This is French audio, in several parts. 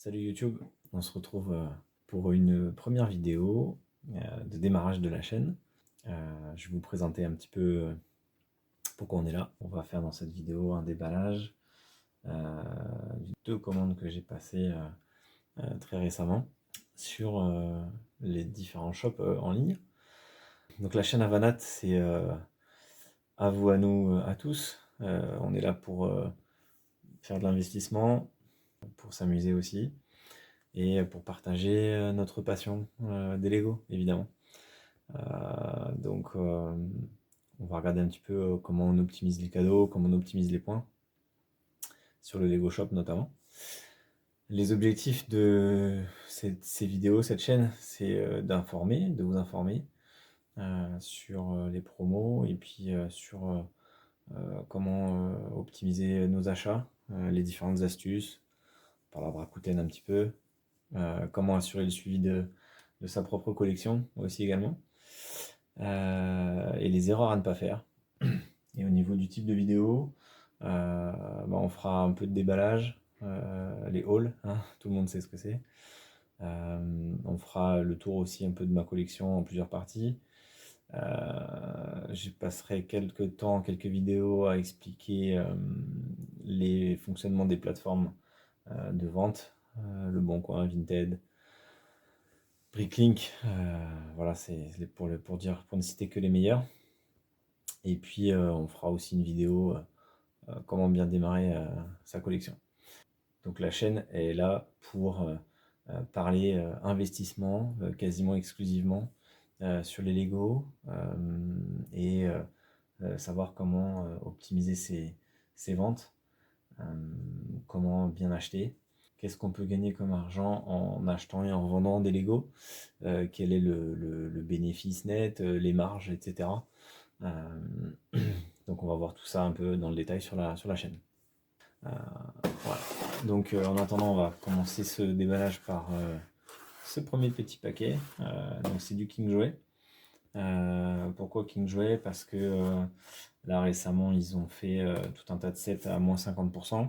Salut YouTube, on se retrouve pour une première vidéo de démarrage de la chaîne. Je vais vous présenter un petit peu pourquoi on est là. On va faire dans cette vidéo un déballage de 2 commandes que j'ai passées très récemment sur les différents shops en ligne. Donc la chaîne Avanat, c'est à vous, à nous, à tous. On est là pour faire de l'investissement, pour s'amuser aussi, et pour partager notre passion des Lego, évidemment. Donc on va regarder un petit peu comment on optimise les cadeaux, comment on optimise les points, sur le Lego Shop notamment. Les objectifs de ces vidéos, cette chaîne, c'est d'informer, de vous informer sur les promos et puis sur comment optimiser nos achats, les différentes astuces, par la Rakuten un petit peu, comment assurer le suivi de sa propre collection aussi également, et les erreurs à ne pas faire. Et au niveau du type de vidéo, on fera un peu de déballage, les hauls, hein, tout le monde sait ce que c'est. On fera le tour aussi un peu de ma collection en plusieurs parties. Je passerai quelques vidéos à expliquer les fonctionnements des plateformes de vente, Le Bon Coin, Vinted, Bricklink, voilà, c'est pour ne citer que les meilleurs. Et puis on fera aussi une vidéo comment bien démarrer sa collection. Donc la chaîne est là pour parler investissement quasiment exclusivement sur les Lego, et savoir comment optimiser ses ventes, comment bien acheter, qu'est-ce qu'on peut gagner comme argent en achetant et en vendant des Lego, quel est le bénéfice net, les marges, etc. Donc on va voir tout ça un peu dans le détail sur la chaîne. Voilà. Donc en attendant, on va commencer ce déballage par ce premier petit paquet. Donc c'est du King Jouet. Pourquoi King Jouet? Parce que là récemment ils ont fait tout un tas de sets à moins 50%.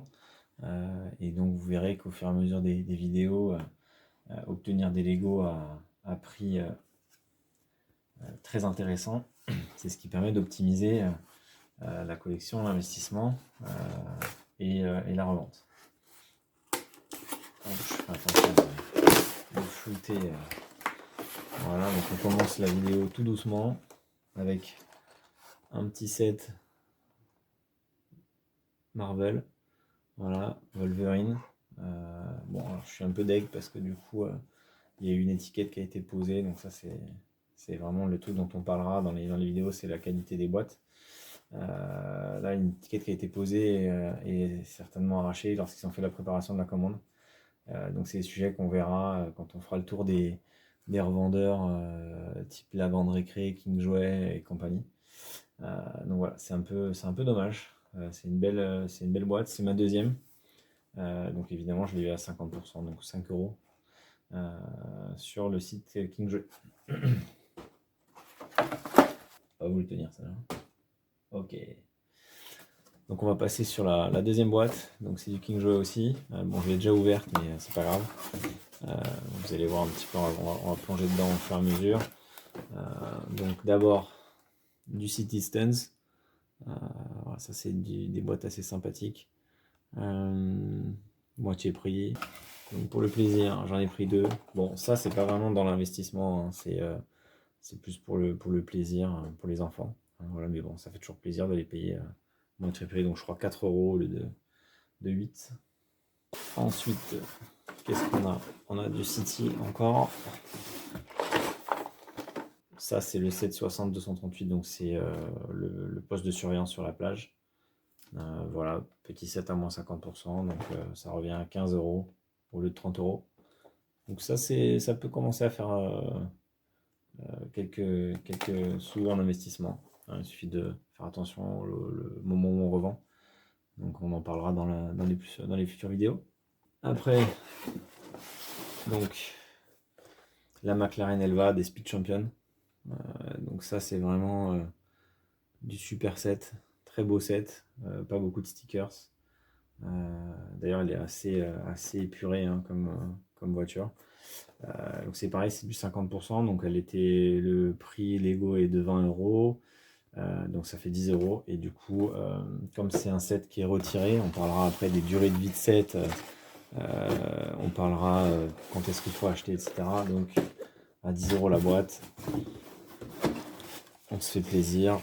Et donc vous verrez qu'au fur et à mesure des vidéos, obtenir des Lego à prix très intéressant, c'est ce qui permet d'optimiser la collection, l'investissement et la revente. Donc, je fais attention de flouter. Voilà, donc on commence la vidéo tout doucement avec un petit set Marvel. Voilà, Wolverine. Bon, alors je suis un peu deg parce que du coup, il y a une étiquette qui a été posée, donc ça c'est vraiment le truc dont on parlera dans les vidéos, c'est la qualité des boîtes. Là, une étiquette qui a été posée est certainement arrachée lorsqu'ils ont fait la préparation de la commande. Donc c'est des sujets qu'on verra quand on fera le tour des revendeurs type La Bande Récré, King Jouet et compagnie. Donc voilà, c'est un peu dommage. C'est une belle boîte, c'est ma deuxième. Donc évidemment, je l'ai eu à 50%, donc 5 euros sur le site King Jouet. Pas vous le tenir ça là. Ok. Donc on va passer sur la deuxième boîte. Donc c'est du King Jouet aussi. Bon, je l'ai déjà ouverte, mais c'est pas grave. Vous allez voir un petit peu, on va plonger dedans au fur et à mesure. Donc d'abord du City Stands. Voilà, ça c'est des boîtes assez sympathiques. Moitié prix. Donc pour le plaisir, j'en ai pris 2. Bon, ça c'est pas vraiment dans l'investissement, hein, c'est plus pour le plaisir, pour les enfants. Voilà, mais bon, ça fait toujours plaisir de les payer moitié prix, donc je crois 4 euros au lieu de 8. Ensuite, qu'est-ce qu'on a? On a du City encore. Ça c'est le 760-238, donc c'est le poste de surveillance sur la plage. Voilà, petit set à moins 50%, donc ça revient à 15 euros au lieu de 30 euros. Donc ça peut commencer à faire quelques sous en investissement. Il suffit de faire attention le moment où on revend. Donc on en parlera dans les futures vidéos. Après, donc la McLaren Elva des Speed Champions. Donc ça c'est vraiment du super set, très beau set, pas beaucoup de stickers. D'ailleurs, elle est assez épurée hein, comme voiture. Donc c'est pareil, c'est du 50%, donc le prix Lego est de 20 euros, donc ça fait 10 euros. Et du coup, comme c'est un set qui est retiré, on parlera après des durées de vie de set, on parlera quand est-ce qu'il faut acheter, etc. Donc à 10 euros la boîte, on se fait plaisir,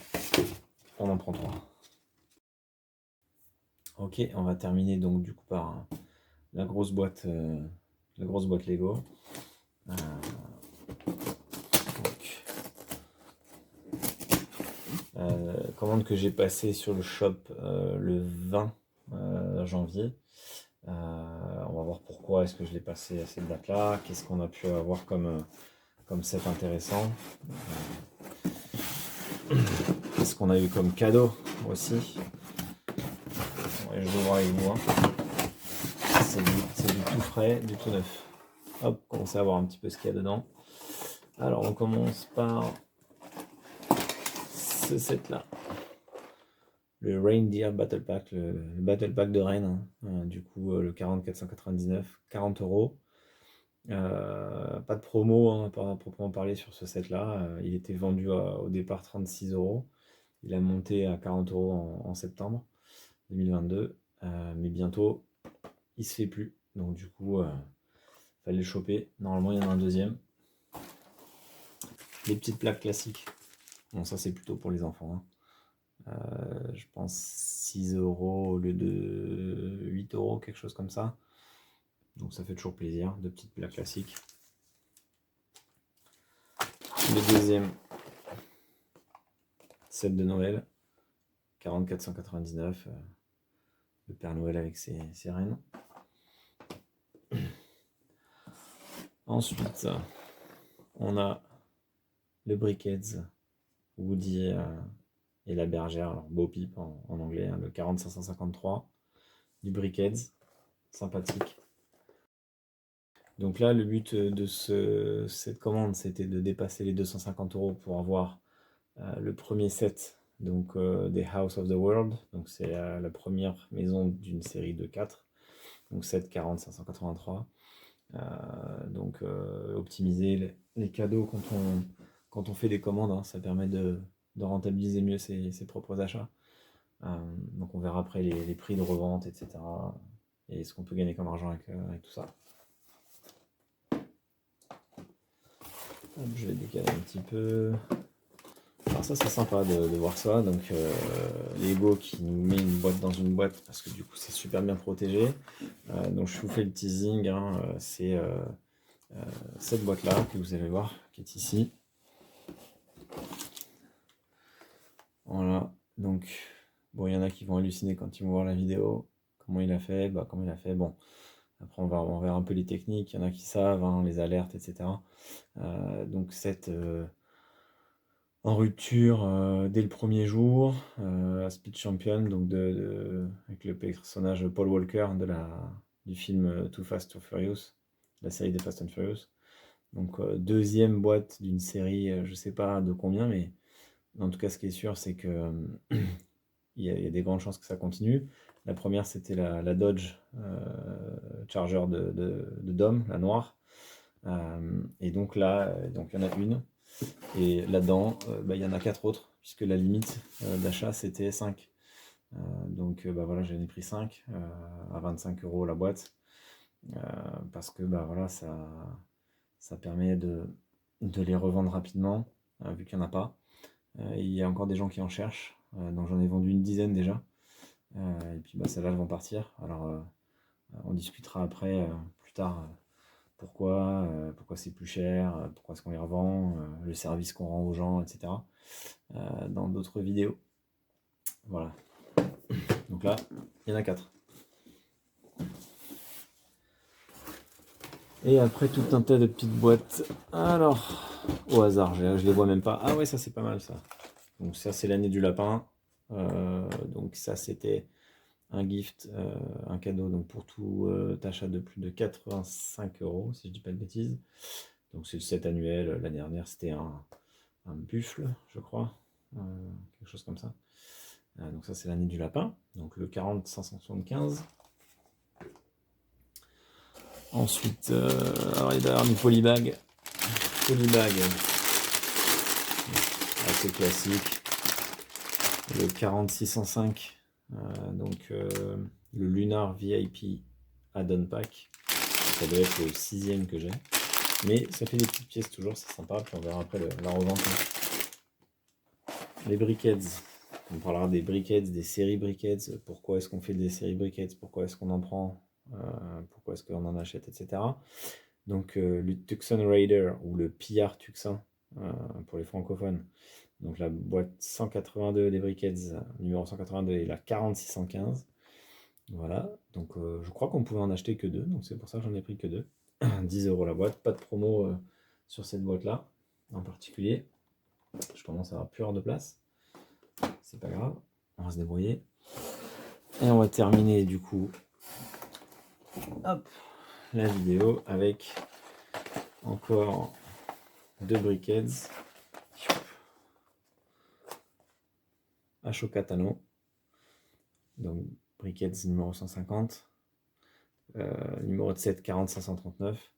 on en prend 3. Ok, on va terminer donc du coup par la grosse boîte Lego. Euh, Commande que j'ai passée sur le shop le 20 janvier. On va voir pourquoi est-ce que je l'ai passé à cette date-là, qu'est-ce qu'on a pu avoir comme set intéressant, qu'est-ce qu'on a eu comme cadeau aussi. Ouais, je vais voir avec vous. Hein. C'est du tout frais, du tout neuf. Hop, commencez à voir un petit peu ce qu'il y a dedans. Alors on commence par ce set-là. Le Reindeer Battle Pack, le Battle Pack de Rennes, hein. Du coup le 4499, 40 euros. Pas de promo hein, à proprement parler sur ce set là. Il était vendu au départ 36 euros. Il a monté à 40 euros en septembre 2022. Mais bientôt il se fait plus. Donc du coup fallait le choper. Normalement il y en a un deuxième. Les petites plaques classiques. Bon ça c'est plutôt pour les enfants. Hein. Je pense 6 euros au lieu de 8 euros, quelque chose comme ça. Donc ça fait toujours plaisir, de petites plaques classiques. Le deuxième set de Noël, 44,99. Le Père Noël avec ses reines. Ensuite, on a le Brickheads, Woody et la bergère, alors Bo Peep en anglais, hein, le 40,553 du Brickheads, sympathique. Donc là, le but de cette commande, c'était de dépasser les 250 euros pour avoir le premier set donc, des House of the World. Donc c'est la première maison d'une série de 4. Donc 7, 40, 583. Donc optimiser les cadeaux quand on fait des commandes, hein, ça permet de rentabiliser mieux ses propres achats. Donc on verra après les prix de revente, etc. Et ce qu'on peut gagner comme argent avec tout ça. Hop, je vais décaler un petit peu. Alors ça c'est sympa de voir ça. Donc Lego qui nous met une boîte dans une boîte parce que du coup c'est super bien protégé. Donc je vous fais le teasing. Hein, c'est cette boîte là que vous allez voir qui est ici. Voilà. Donc bon, il y en a qui vont halluciner quand ils vont voir la vidéo. Comment il a fait? Comment il a fait? Bon. Après, on verra un peu les techniques. Il y en a qui savent, hein, les alertes, etc. Donc, cette en rupture dès le premier jour, à Speed Champion, donc avec le personnage Paul Walker du film Too Fast, Too Furious, la série des Fast and Furious. Donc, deuxième boîte d'une série, je sais pas de combien, mais en tout cas, ce qui est sûr, c'est que il y a des grandes chances que ça continue. La première, c'était la Dodge Charger de Dom, la noire. Et donc là, donc il y en a une. Et là-dedans, il y en a 4 autres, puisque la limite d'achat, c'était 5. Donc voilà, j'en ai pris 5 à 25 euros la boîte. Parce que voilà, ça permet de les revendre rapidement, vu qu'il n'y en a pas. Il y a encore des gens qui en cherchent. Donc j'en ai vendu une dizaine déjà. Et puis celles-là elles vont partir. Alors on discutera après, plus tard, pourquoi c'est plus cher, pourquoi est-ce qu'on les revend, le service qu'on rend aux gens, etc. Dans d'autres vidéos. Voilà. Donc là, il y en a 4. Et après tout un tas de petites boîtes. Alors, au hasard, je les vois même pas. Ah ouais, ça c'est pas mal ça. Donc ça c'est l'année du lapin. Donc ça c'était un gift, un cadeau donc pour tout achat de plus de 85 euros, si je dis pas de bêtises. Donc c'est le set annuel. L'année dernière c'était un buffle, je crois, quelque chose comme ça. Donc ça c'est l'année du lapin, donc le 40 575. Ensuite, alors il y a derrière du polybag. Polybag, assez classique. Le 4605, donc le Lunar VIP Add-on Pack. Ça doit être le 6e que j'ai. Mais ça fait des petites pièces toujours, c'est sympa. Puis on verra après la revente. Les briquettes. On parlera des briquettes, des séries briquettes. Pourquoi est-ce qu'on fait des séries briquettes? Pourquoi est-ce qu'on en prend? Pourquoi est-ce qu'on en achète, etc. Donc le Tucson Raider ou le PR Tucson pour les francophones. Donc la boîte 182 des briquettes, numéro 182 et la 4615. Voilà, donc je crois qu'on pouvait en acheter que 2, donc c'est pour ça que j'en ai pris que 2. 10 € la boîte, pas de promo sur cette boîte-là en particulier. Je commence à avoir plus de place. C'est pas grave, on va se débrouiller. Et on va terminer du coup hop, la vidéo avec encore 2 briquettes. Ashoka Tano. Donc briquettes numéro 150. Numéro de 7, 40, 539.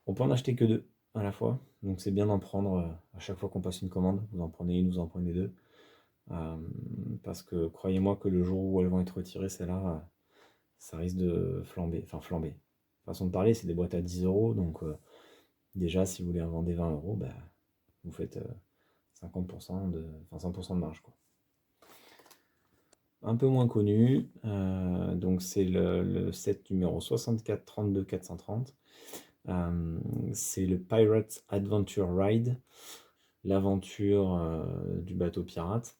On peut en acheter que 2 à la fois, donc c'est bien d'en prendre à chaque fois qu'on passe une commande. Vous en prenez une, vous en prenez 2. Parce que croyez-moi que le jour où elles vont être retirées, celles-là, ça risque de flamber. Enfin, flamber. Façon de parler, c'est des boîtes à 10 €. Donc, déjà, si vous voulez en vendre 20 €, bah, vous faites 50% enfin 100% de marge, quoi. Un peu moins connu, donc c'est le set numéro 64 32 430. C'est le Pirate Adventure Ride, l'aventure du bateau pirate.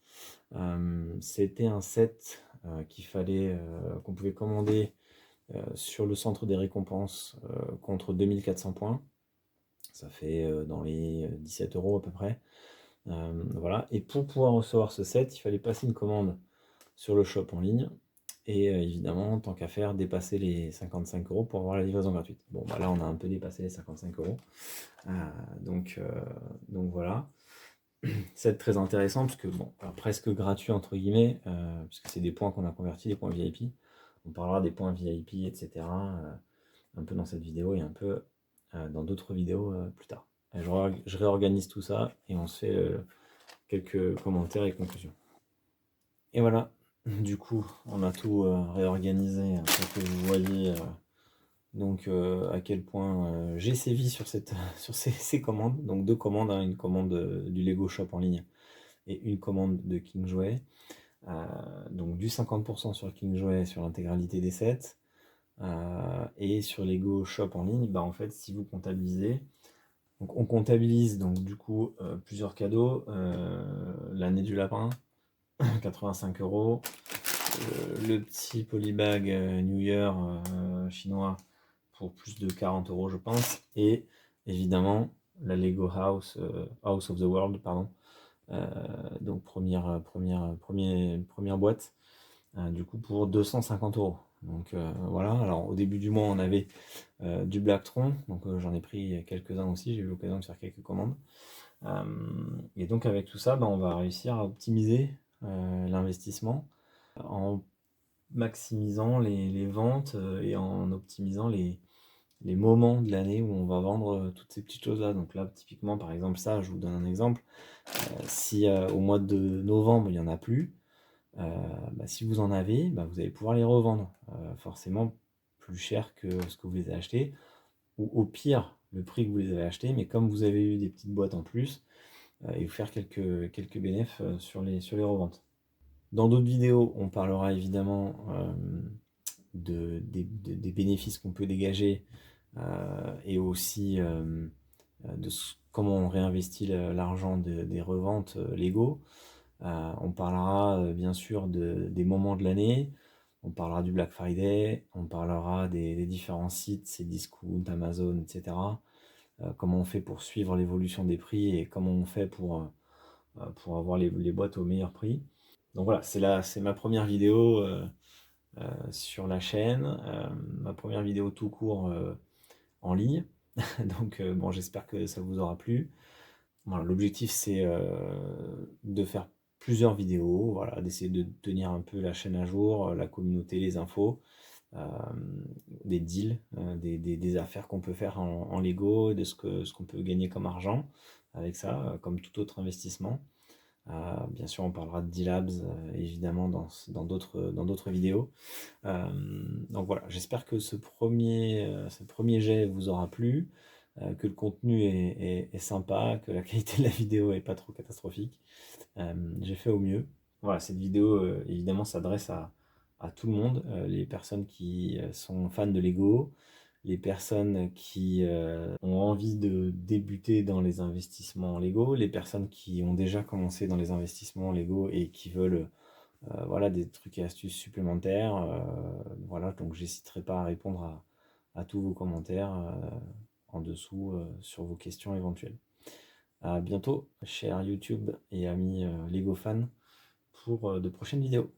C'était un set qu'on pouvait commander sur le centre des récompenses contre 2400 points. Ça fait dans les 17 € à peu près. Voilà. Et pour pouvoir recevoir ce set, il fallait passer une commande sur le shop en ligne. Et évidemment, tant qu'à faire, dépasser les 55 € pour avoir la livraison gratuite. Bon, bah là, on a un peu dépassé les 55 €. Donc voilà. C'est très intéressant parce que, bon, presque gratuit entre guillemets, puisque c'est des points qu'on a convertis, des points VIP. On parlera des points VIP, etc. Un peu dans cette vidéo et un peu dans d'autres vidéos plus tard. Et je réorganise tout ça et on se fait quelques commentaires et conclusions. Et voilà, du coup, on a tout réorganisé pour que vous voyez donc à quel point j'ai sévi sur ces commandes. Donc 2 commandes, hein, une commande du Lego Shop en ligne et une commande de KingJouet. Donc du 50% sur KingJouet sur l'intégralité des sets. Et sur Lego Shop en ligne, bah en fait, si vous comptabilisez, donc on comptabilise donc du coup plusieurs cadeaux. L'année du lapin, 85 €. Le petit polybag New Year chinois pour plus de 40 € je pense. Et évidemment la Lego House, House of the World, pardon. Donc première boîte, du coup pour 250 €. Donc voilà, alors au début du mois on avait du Blacktron, donc j'en ai pris quelques-uns aussi, j'ai eu l'occasion de faire quelques commandes. Et donc avec tout ça, on va réussir à optimiser l'investissement en maximisant les ventes et en optimisant les moments de l'année où on va vendre toutes ces petites choses-là. Donc là, typiquement, par exemple, ça, je vous donne un exemple. Si au mois de novembre, il n'y en a plus, si vous en avez, vous allez pouvoir les revendre. Forcément, plus cher que ce que vous les avez achetés, ou au pire, le prix que vous les avez achetés, mais comme vous avez eu des petites boîtes en plus, et vous faire quelques bénéfices sur les reventes. Dans d'autres vidéos, on parlera évidemment des bénéfices qu'on peut dégager et aussi de comment on réinvestit l'argent des reventes Lego. On parlera bien sûr des moments de l'année, on parlera du Black Friday, on parlera des différents sites, Cdiscount, Amazon, etc. Comment on fait pour suivre l'évolution des prix et comment on fait pour avoir les boîtes au meilleur prix. Donc voilà, c'est ma première vidéo sur la chaîne, ma première vidéo tout court en ligne. Donc bon, j'espère que ça vous aura plu. Voilà, l'objectif c'est de faire plusieurs vidéos, voilà, d'essayer de tenir un peu la chaîne à jour, la communauté, les infos. des deals, des affaires qu'on peut faire en Lego, de ce qu'on peut gagner comme argent avec ça, comme tout autre investissement. Bien sûr, on parlera de D-Labs évidemment dans d'autres vidéos. Donc voilà, j'espère que ce premier jet vous aura plu, que le contenu est sympa, que la qualité de la vidéo est pas trop catastrophique. J'ai fait au mieux. Voilà, cette vidéo évidemment s'adresse à tout le monde, les personnes qui sont fans de Lego, les personnes qui ont envie de débuter dans les investissements Lego, les personnes qui ont déjà commencé dans les investissements Lego et qui veulent voilà, des trucs et astuces supplémentaires. Voilà, donc j'hésiterai pas à répondre à tous vos commentaires en dessous sur vos questions éventuelles. À bientôt, chers YouTube et amis Lego fans, pour de prochaines vidéos.